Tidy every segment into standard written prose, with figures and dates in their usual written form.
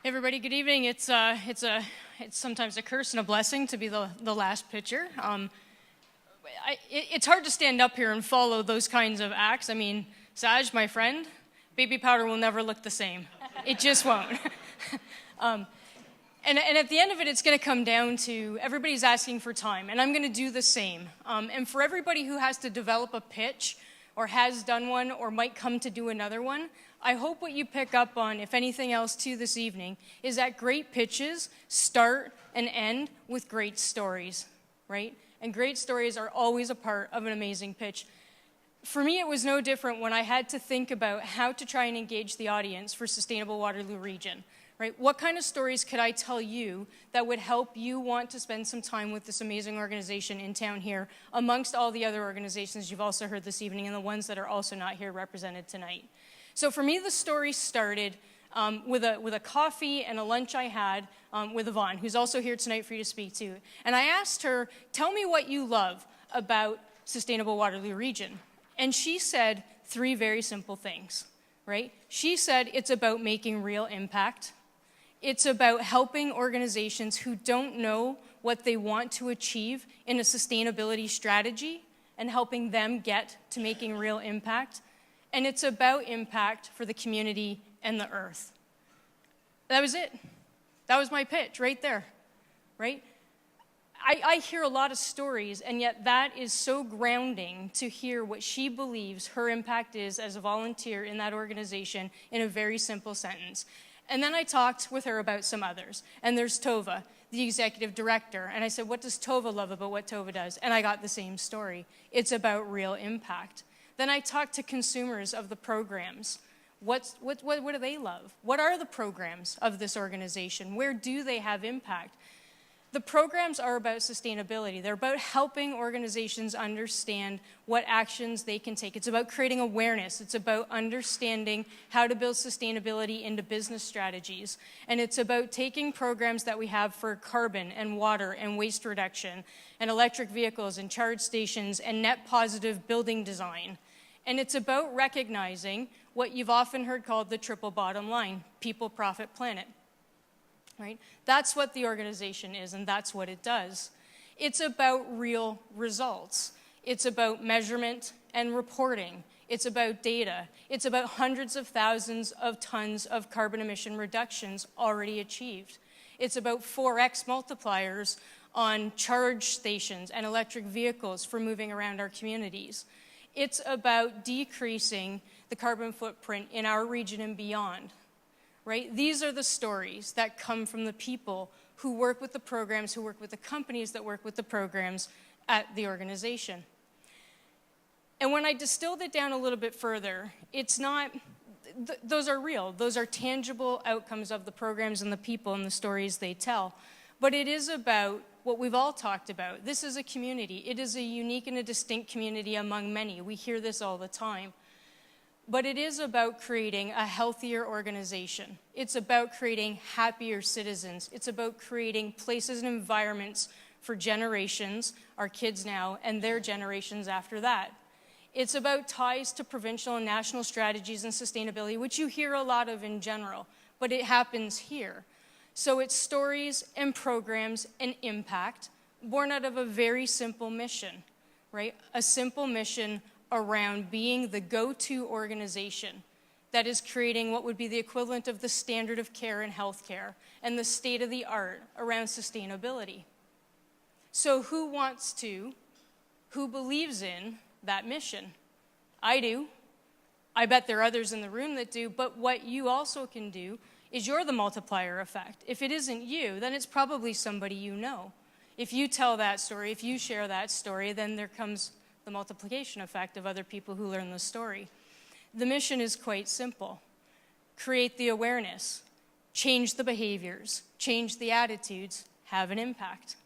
Hey everybody, good evening. It's sometimes a curse and a blessing to be the last pitcher. It's hard to stand up here and follow those kinds of acts. I mean, Saj, my friend, baby powder will never look the same. It just won't. And at the end of it, it's going to come down to everybody's asking for time, and I'm going to do the same. And for everybody who has to develop a pitch, or has done one, or might come to do another one, I hope what you pick up on, if anything else too this evening, is that great pitches start and end with great stories, right? And great stories are always a part of an amazing pitch. For me, it was no different when I had to think about how to try and engage the audience for Sustainable Waterloo Region, right? What kind of stories could I tell you that would help you want to spend some time with this amazing organization in town here, amongst all the other organizations you've also heard this evening and the ones that are also not here represented tonight? So for me, the story started with a coffee and a lunch I had with Yvonne, who's also here tonight for you to speak to. And I asked her, tell me what you love about Sustainable Waterloo Region. And she said 3 very simple things, right? She said it's about making real impact. It's about helping organizations who don't know what they want to achieve in a sustainability strategy and helping them get to making real impact. And it's about impact for the community and the earth. That was it. That was my pitch right there, right? I hear a lot of stories, and yet that is so grounding to hear what she believes her impact is as a volunteer in that organization in a very simple sentence. And then I talked with her about some others. And there's Tova, the executive director. And I said, what does Tova love about what Tova does? And I got the same story. It's about real impact. Then I talked to consumers of the programs. What do they love? What are the programs of this organization? Where do they have impact? The programs are about sustainability. They're about helping organizations understand what actions they can take. It's about creating awareness. It's about understanding how to build sustainability into business strategies. And it's about taking programs that we have for carbon and water and waste reduction and electric vehicles and charge stations and net positive building design. And it's about recognizing what you've often heard called the triple bottom line: people, profit, planet. Right? That's what the organization is, and that's what it does. It's about real results. It's about measurement and reporting. It's about data. It's about hundreds of thousands of tons of carbon emission reductions already achieved. It's about 4x multipliers on charge stations and electric vehicles for moving around our communities. It's about decreasing the carbon footprint in our region and beyond. Right? These are the stories that come from the people who work with the programs, who work with the companies that work with the programs at the organization. And when I distilled it down a little bit further, it's not, those are real. Those are tangible outcomes of the programs and the people and the stories they tell. But it is about what we've all talked about. This is a community. It is a unique and a distinct community among many. We hear this all the time. But it is about creating a healthier organization. It's about creating happier citizens. It's about creating places and environments for generations, our kids now, and their generations after that. It's about ties to provincial and national strategies and sustainability, which you hear a lot of in general, but it happens here. So it's stories and programs and impact born out of a very simple mission, right? A simple mission around being the go-to organization that is creating what would be the equivalent of the standard of care in healthcare and the state of the art around sustainability. So who believes in that mission? I do. I bet there are others in the room that do, but what you also can do is you're the multiplier effect. If it isn't you, then it's probably somebody you know. If you tell that story, if you share that story, then there comes the multiplication effect of other people who learn the story. The mission is quite simple. Create the awareness, change the behaviors, change the attitudes, have an impact.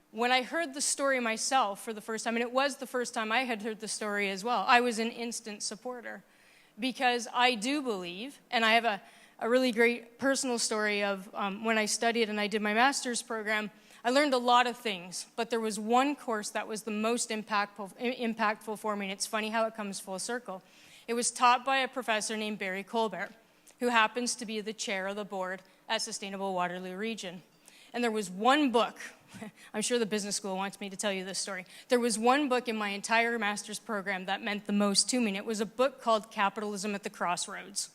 When I heard the story myself for the first time, and it was the first time I had heard the story as well, I was an instant supporter because I do believe, and I have a really great personal story of when I studied and I did my master's program. I learned a lot of things, but there was one course that was the most impactful for me, and it's funny how it comes full circle. It was taught by a professor named Barry Colbert. who happens to be the chair of the board at Sustainable Waterloo Region. And there was one book, I'm sure the business school wants me to tell you this story. There was one book in my entire master's program that meant the most to me, and it was a book called Capitalism at the Crossroads.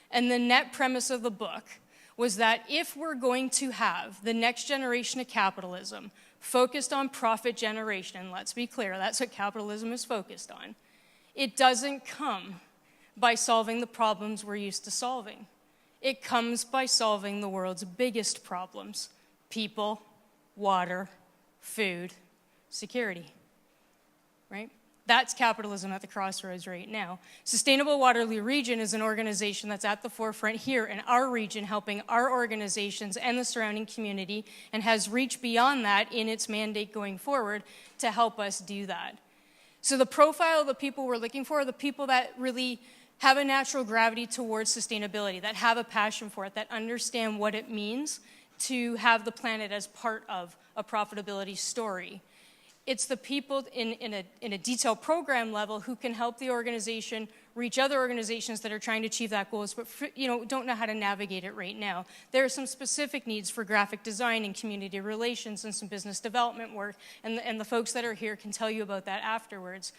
And the net premise of the book was that if we're going to have the next generation of capitalism focused on profit generation, and let's be clear, that's what capitalism is focused on, it doesn't come by solving the problems we're used to solving. It comes by solving the world's biggest problems: people, water, food, security, right? That's capitalism at the crossroads right now. Sustainable Waterloo Region is an organization that's at the forefront here in our region, helping our organizations and the surrounding community, and has reached beyond that in its mandate going forward to help us do that. So the profile of the people we're looking for are the people that really have a natural gravity towards sustainability, that have a passion for it, that understand what it means to have the planet as part of a profitability story. It's the people in a detailed program level who can help the organization reach other organizations that are trying to achieve that goals, but don't know how to navigate it right now. There are some specific needs for graphic design and community relations and some business development work, and the folks that are here can tell you about that afterwards.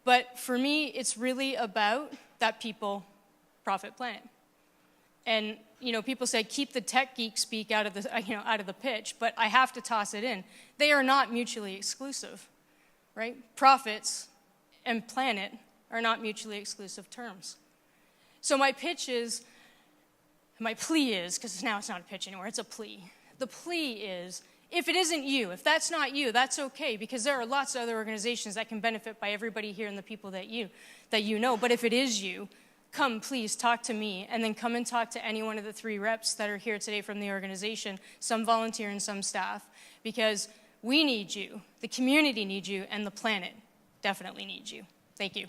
But for me, it's really about that people, profit, planet. And people say keep the tech geek speak out of the pitch, but I have to toss it in. They are not mutually exclusive, right? Profits and planet are not mutually exclusive terms. So my plea is, because now it's not a pitch anymore, it's a plea. The plea is, if it isn't you, if that's not you, that's okay, because there are lots of other organizations that can benefit by everybody here and the people that you know. But if it is you, come, please, talk to me, and then come and talk to any one of the 3 reps that are here today from the organization, some volunteer and some staff, because we need you, the community needs you, and the planet definitely needs you. Thank you.